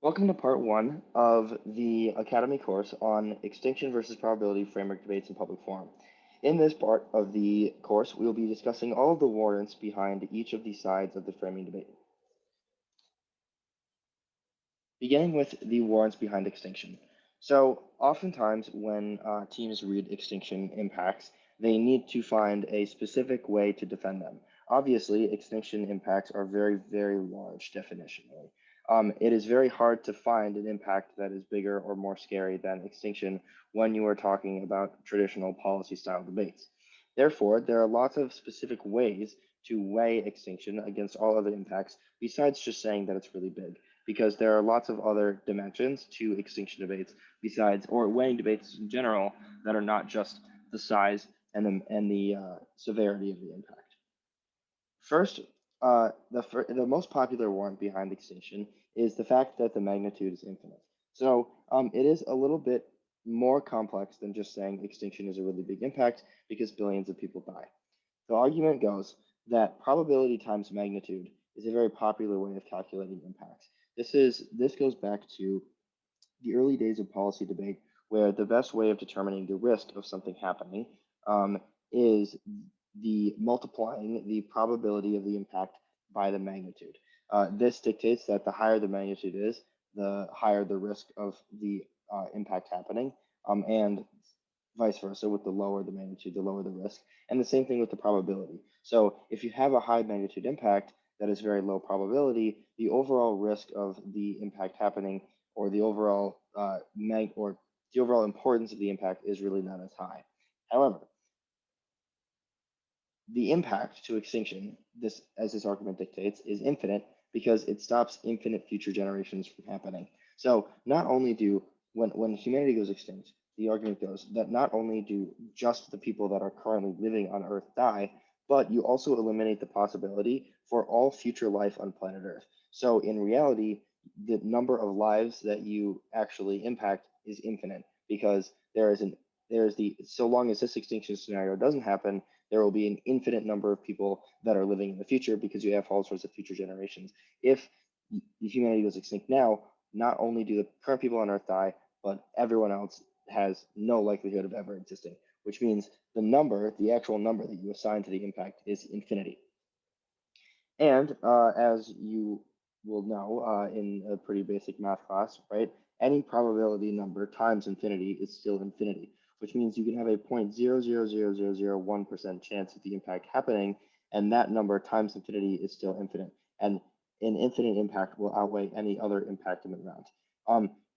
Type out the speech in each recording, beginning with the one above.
Welcome to part one of the Academy course on extinction versus probability framework debates in public forum. In this part of the course, we will be discussing all of the warrants behind each of the sides of the framing debate. Beginning with the warrants behind extinction. So oftentimes when teams read extinction impacts, they need to find a specific way to defend them. Obviously, extinction impacts are very, very large definitionally. It is very hard to find an impact that is bigger or more scary than extinction when you are talking about traditional policy style debates. Therefore, there are lots of specific ways to weigh extinction against all other impacts besides just saying that it's really big, because there are lots of other dimensions to extinction debates besides, or weighing debates in general, that are not just the size and the severity of the impact. First, the most popular warrant behind extinction is the fact that the magnitude is infinite. So it is a little bit more complex than just saying extinction is a really big impact because billions of people die. The argument goes that probability times magnitude is a very popular way of calculating impacts. This goes back to the early days of policy debate, where the best way of determining the risk of something happening is the multiplying the probability of the impact by the magnitude. This dictates that the higher the magnitude is, the higher the risk of the impact happening, and vice versa. With the lower the magnitude, the lower the risk, and the same thing with the probability. So if you have a high magnitude impact that is very low probability, the overall risk of the impact happening, or the overall the overall importance of the impact, is really not as high. However, the impact to extinction, as this argument dictates, is infinite because it stops infinite future generations from happening. So not only do when humanity goes extinct, the argument goes that not only do just the people that are currently living on Earth die, but you also eliminate the possibility for all future life on planet Earth. So in reality, the number of lives that you actually impact is infinite because there is the so long as this extinction scenario doesn't happen, there will be an infinite number of people that are living in the future because you have all sorts of future generations. If humanity goes extinct now, not only do the current people on Earth die, but everyone else has no likelihood of ever existing, which means the actual number that you assign to the impact, is infinity. And as you will know in a pretty basic math class, right, any probability number times infinity is still infinity, which means you can have a 0.000001% chance of the impact happening, and that number times infinity is still infinite. And an infinite impact will outweigh any other impact in the round.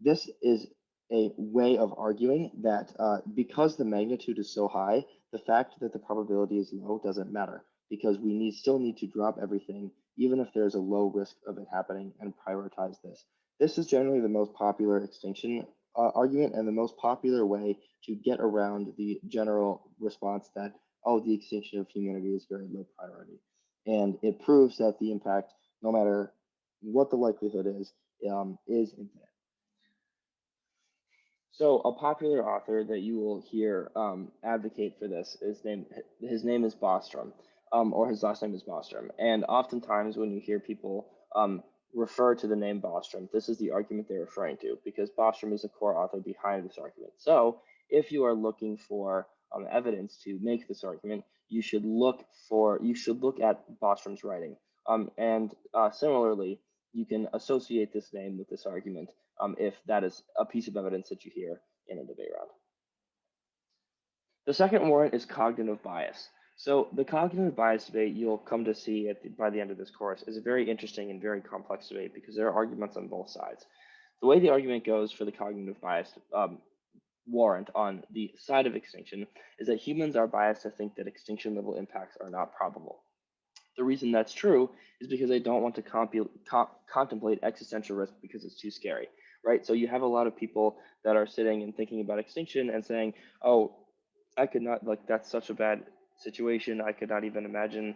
This is a way of arguing that because the magnitude is so high, the fact that the probability is low doesn't matter, because we still need to drop everything, even if there's a low risk of it happening, and prioritize this. This is generally the most popular extinction argument and the most popular way to get around the general response that, oh, the extinction of humanity is very low priority. And it proves that the impact, no matter what the likelihood is infinite. So a popular author that you will hear advocate for this his name is Bostrom, or his last name is Bostrom. And oftentimes when you hear people refer to the name Bostrom, this is the argument they're referring to, because Bostrom is the core author behind this argument. So if you are looking for evidence to make this argument, you should look at Bostrom's writing. And similarly, you can associate this name with this argument if that is a piece of evidence that you hear in a debate round. The second warrant is cognitive bias. So the cognitive bias debate you'll come to see by the end of this course is a very interesting and very complex debate because there are arguments on both sides. The way the argument goes for the cognitive bias warrant on the side of extinction is that humans are biased to think that extinction level impacts are not probable. The reason that's true is because they don't want to contemplate existential risk because it's too scary, right? So you have a lot of people that are sitting and thinking about extinction and saying, oh, I could not, like, that's such a bad situation. I could not even imagine,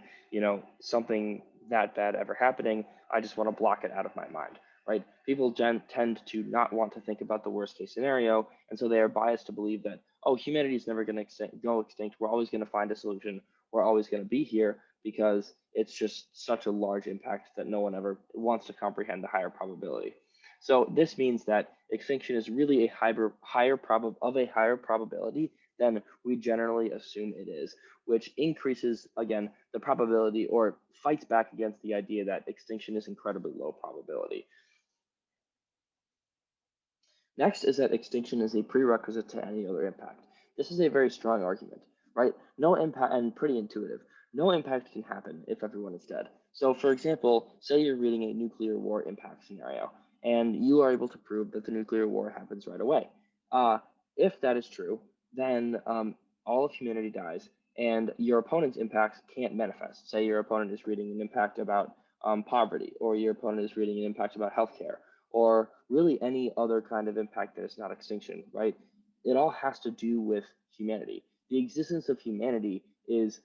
something that bad ever happening. I just want to block it out of my mind, right? People tend to not want to think about the worst case scenario. And so they are biased to believe that, oh, humanity is never going to go extinct. We're always going to find a solution. We're always going to be here because it's just such a large impact that no one ever wants to comprehend the higher probability. So this means that extinction is really a higher probability than we generally assume it is, which increases again the probability or fights back against the idea that extinction is incredibly low probability. Next is that extinction is a prerequisite to any other impact. This is a very strong argument, right? No impact, and pretty intuitive. No impact can happen if everyone is dead. So, for example, say you're reading a nuclear war impact scenario, and you are able to prove that the nuclear war happens right away. Uh, if that is true, then all of humanity dies, and your opponent's impacts can't manifest. Say your opponent is reading an impact about poverty, or your opponent is reading an impact about healthcare, or really any other kind of impact that is not extinction, right? It all has to do with humanity. The existence of humanity is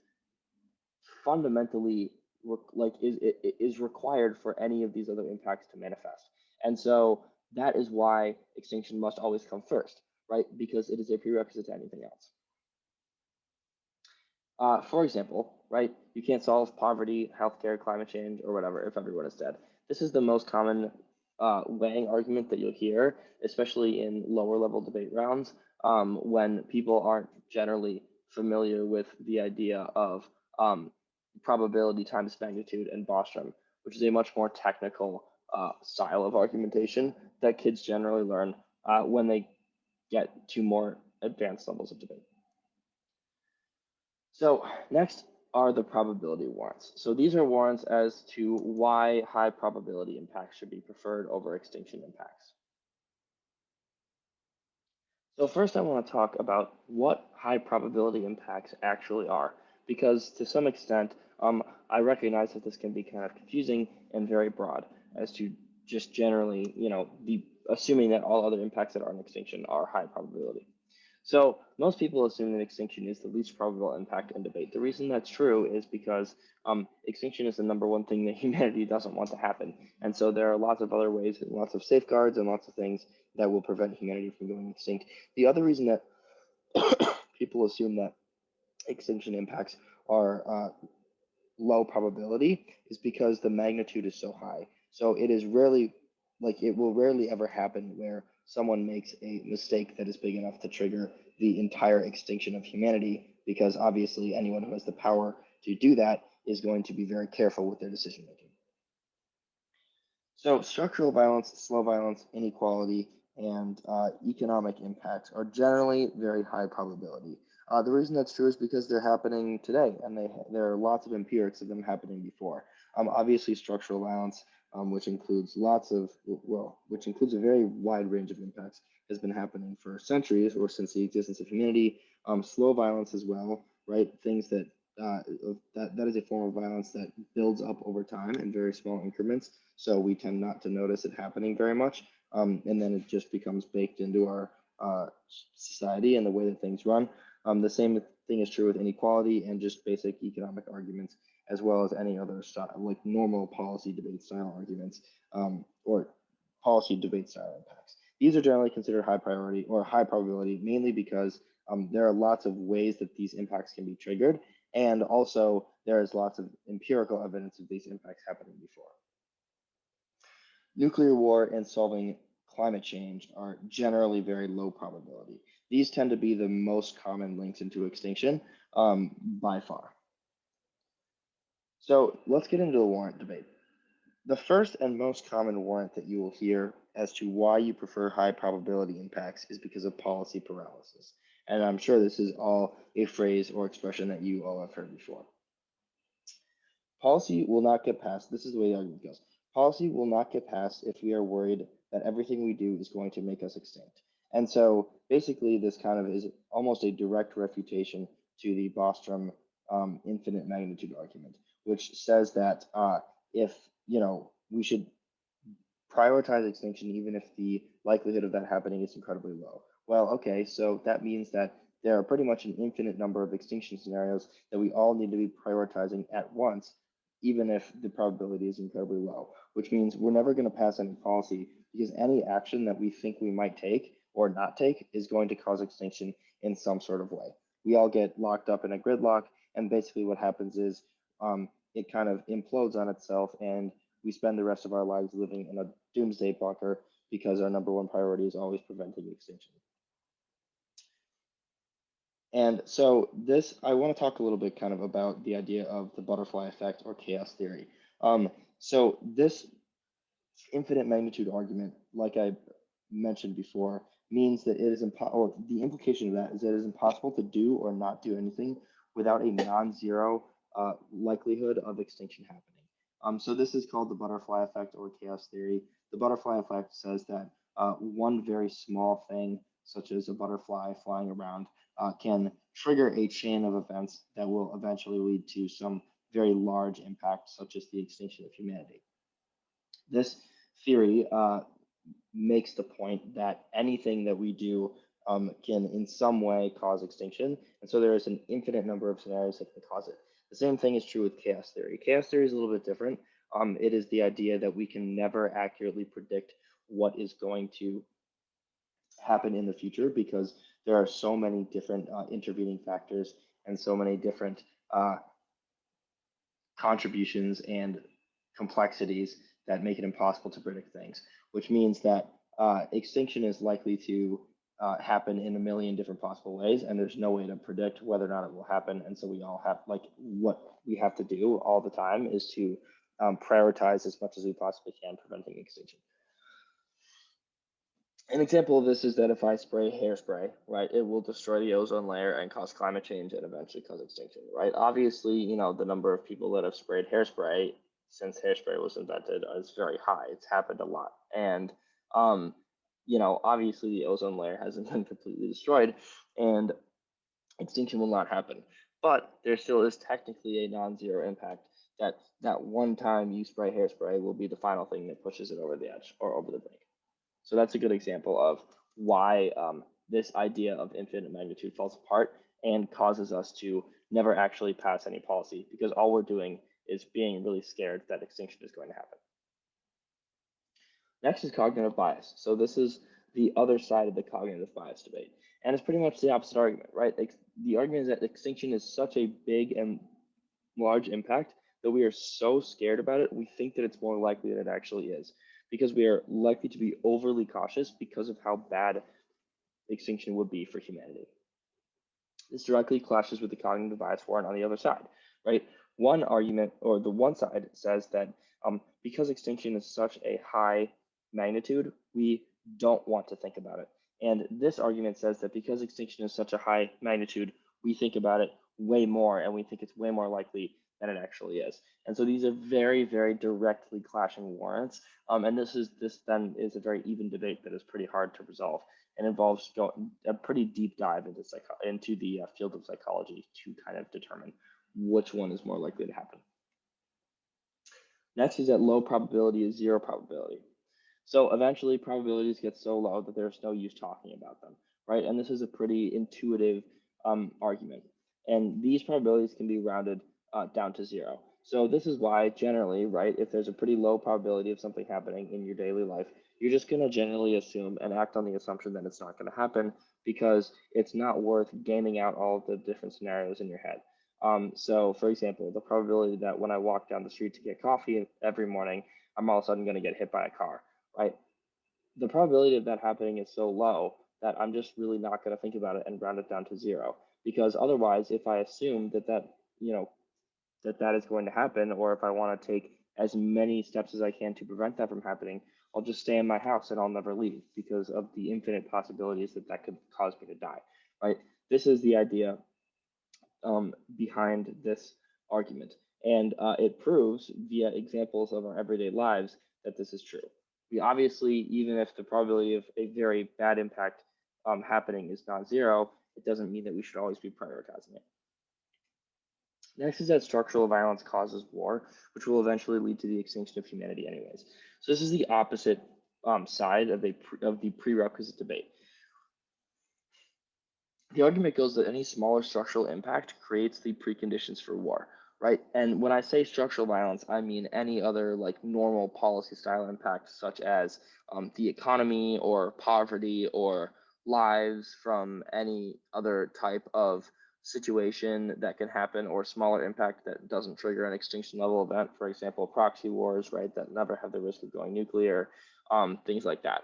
fundamentally is required for any of these other impacts to manifest. And so that is why extinction must always come first, right? Because it is a prerequisite to anything else. For example, right, you can't solve poverty, healthcare, climate change, or whatever if everyone is dead. This is the most common weighing argument that you'll hear, especially in lower level debate rounds, when people aren't generally familiar with the idea of probability times magnitude and Bostrom, which is a much more technical style of argumentation that kids generally learn when they get to more advanced levels of debate. So next are the probability warrants. So these are warrants as to why high probability impacts should be preferred over extinction impacts. So first I want to talk about what high probability impacts actually are, because to some extent, I recognize that this can be kind of confusing and very broad as to just generally, be assuming that all other impacts that are in extinction are high probability. So most people assume that extinction is the least probable impact in debate. The reason that's true is because extinction is the number one thing that humanity doesn't want to happen. And so there are lots of other ways and lots of safeguards and lots of things that will prevent humanity from going extinct. The other reason that people assume that extinction impacts are low probability is because the magnitude is so high. So it is rarely, it will rarely ever happen where someone makes a mistake that is big enough to trigger the entire extinction of humanity, because obviously anyone who has the power to do that is going to be very careful with their decision making. So structural violence, slow violence, inequality, and economic impacts are generally very high probability. The reason that's true is because they're happening today, and there are lots of empirics of them happening before. Obviously, structural violence, which includes which includes a very wide range of impacts, has been happening for centuries or since the existence of humanity. Slow violence as well, right? Things that is a form of violence that builds up over time in very small increments. So we tend not to notice it happening very much. And then it just becomes baked into our society and the way that things run. The same thing is true with inequality and just basic economic arguments, as well as any other like normal policy debate style arguments or policy debate style impacts. These are generally considered high priority or high probability, mainly because there are lots of ways that these impacts can be triggered. And also, there is lots of empirical evidence of these impacts happening before. Nuclear war and solving climate change are generally very low probability. These tend to be the most common links into extinction by far. So let's get into the warrant debate. The first and most common warrant that you will hear as to why you prefer high probability impacts is because of policy paralysis. And I'm sure this is all a phrase or expression that you all have heard before. Policy will not get passed. This is the way the argument goes. Policy will not get passed if we are worried that everything we do is going to make us extinct. And so basically this kind of is almost a direct refutation to the Bostrom infinite magnitude argument, which says that if, we should prioritize extinction even if the likelihood of that happening is incredibly low. Well, okay, so that means that there are pretty much an infinite number of extinction scenarios that we all need to be prioritizing at once, even if the probability is incredibly low, which means we're never going to pass any policy because any action that we think we might take or not take is going to cause extinction in some sort of way. We all get locked up in a gridlock, and basically what happens is it kind of implodes on itself, and we spend the rest of our lives living in a doomsday bunker because our number one priority is always preventing extinction. And so this, I want to talk a little bit kind of about the idea of the butterfly effect or chaos theory. So this infinite magnitude argument, like I mentioned before, means that it is impossible, or the implication of that is that it is impossible to do or not do anything without a non-zero likelihood of extinction happening. So this is called the butterfly effect or chaos theory. The butterfly effect says that one very small thing, such as a butterfly flying around, can trigger a chain of events that will eventually lead to some very large impact, such as the extinction of humanity. This theory makes the point that anything that we do can in some way cause extinction. And so there is an infinite number of scenarios that can cause it. The same thing is true with chaos theory. Chaos theory is a little bit different. It is the idea that we can never accurately predict what is going to happen in the future because there are so many different intervening factors and so many different contributions and complexities that make it impossible to predict things, which means that extinction is likely to happen in a million different possible ways, and there's no way to predict whether or not it will happen. And so we all have, like, what we have to do all the time is to prioritize as much as we possibly can preventing extinction. An example of this is that if I spray hairspray, right, it will destroy the ozone layer and cause climate change and eventually cause extinction, right? Obviously, you know, the number of people that have sprayed hairspray since hairspray was invented is very high. It's happened a lot. And, you know, obviously the ozone layer hasn't been completely destroyed and extinction will not happen. But there still is technically a non-zero impact that one time you spray hairspray will be the final thing that pushes it over the edge or over the brink. So that's a good example of why this idea of infinite magnitude falls apart and causes us to never actually pass any policy because all we're doing is being really scared that extinction is going to happen. Next is cognitive bias. So this is the other side of the cognitive bias debate. And it's pretty much the opposite argument, right? The argument is that extinction is such a big and large impact that we are so scared about it, we think that it's more likely than it actually is, because we are likely to be overly cautious because of how bad extinction would be for humanity. This directly clashes with the cognitive bias warrant on the other side, right? One argument, or the one side, says that because extinction is such a high magnitude, we don't want to think about it. And this argument says that because extinction is such a high magnitude, we think about it way more and we think it's way more likely than it actually is. And so these are very, very directly clashing warrants. And this then is a very even debate that is pretty hard to resolve and involves a pretty deep dive into the field of psychology to kind of determine which one is more likely to happen. Next is that low probability is zero probability. So eventually probabilities get so low that there's no use talking about them, right? And this is a pretty intuitive argument. And these probabilities can be rounded down to zero. So this is why generally, right, if there's a pretty low probability of something happening in your daily life, you're just going to generally assume and act on the assumption that it's not going to happen because it's not worth gaming out all of the different scenarios in your head. So for example, the probability that when I walk down the street to get coffee every morning, I'm all of a sudden going to get hit by a car, right? The probability of that happening is so low that I'm just really not going to think about it and round it down to zero. Because otherwise, if I assume that is going to happen, or if I want to take as many steps as I can to prevent that from happening, I'll just stay in my house and I'll never leave because of the infinite possibilities that could cause me to die, right? This is the idea behind this argument. And it proves via examples of our everyday lives that this is true. We obviously, even if the probability of a very bad impact happening is not zero, it doesn't mean that we should always be prioritizing it. Next is that structural violence causes war, which will eventually lead to the extinction of humanity anyways. So this is the opposite side of the prerequisite debate. The argument goes that any smaller structural impact creates the preconditions for war, right? And when I say structural violence, I mean any other like normal policy style impact, such as the economy or poverty or lives from any other type of situation that can happen or smaller impact that doesn't trigger an extinction level event. For example, proxy wars, right, that never have the risk of going nuclear, things like that.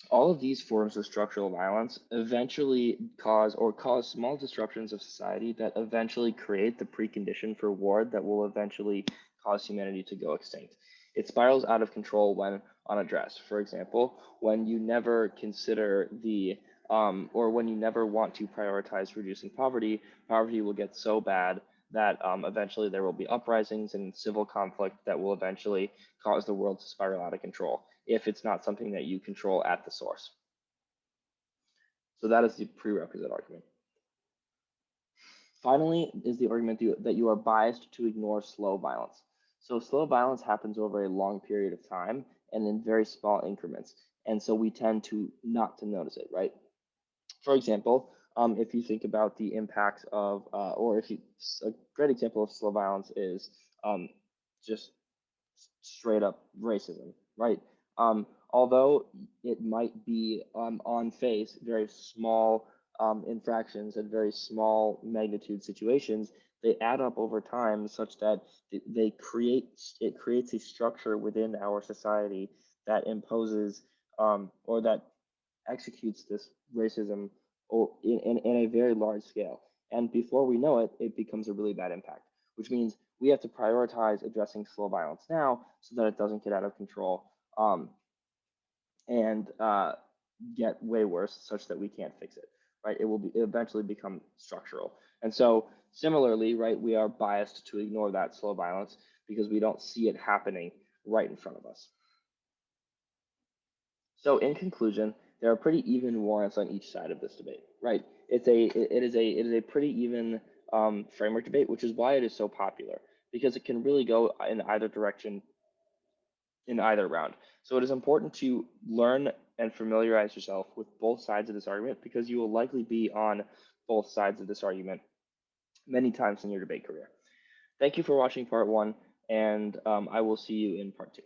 All of these forms of structural violence eventually cause small disruptions of society that eventually create the precondition for war that will eventually cause humanity to go extinct. It spirals out of control when unaddressed. For example, when you never consider or when you never want to prioritize reducing poverty, poverty will get so bad that eventually there will be uprisings and civil conflict that will eventually cause the world to spiral out of control if it's not something that you control at the source. So that is the prerequisite argument. Finally, is the argument that you are biased to ignore slow violence. So slow violence happens over a long period of time and in very small increments. And so we tend to not to notice it, right? For example, if you think about the impacts of, a great example of slow violence is just straight up racism, right? Although it might be on face very small infractions and very small magnitude situations, they add up over time such that it creates a structure within our society that imposes or that executes this racism in a very large scale. And before we know it, it becomes a really bad impact, which means we have to prioritize addressing slow violence now so that it doesn't get out of control and get way worse such that we can't fix it, right? It will eventually become structural. And so similarly, right, we are biased to ignore that slow violence because we don't see it happening right in front of us. So in conclusion, there are pretty even warrants on each side of this debate, right? It is a pretty even framework debate, which is why it is so popular because it can really go in either direction in either round. So it is important to learn and familiarize yourself with both sides of this argument because you will likely be on both sides of this argument many times in your debate career. Thank you for watching part one, and I will see you in part two.